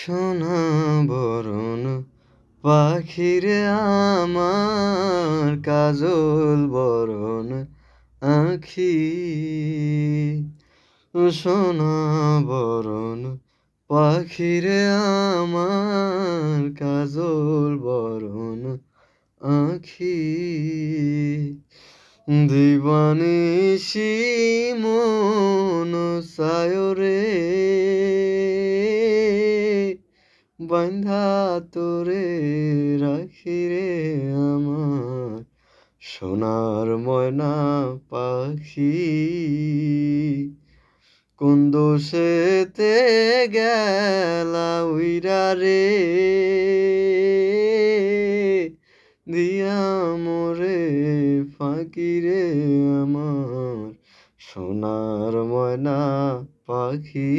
সোনা বরণ পাখিরে আমার কাজল বরণ আঁখি সোনা বরণ পাখিরে আমার কাজল বরণ আঁখি দিবানিশি মন সায়রে বান্ধা তোরে রাখি রে আমার সোনার ময়না পাখি কোন দোষেতে গেলা উইরা রে দিয়া মোরে ফাঁকি রে আমার সোনার ময়না পাখি।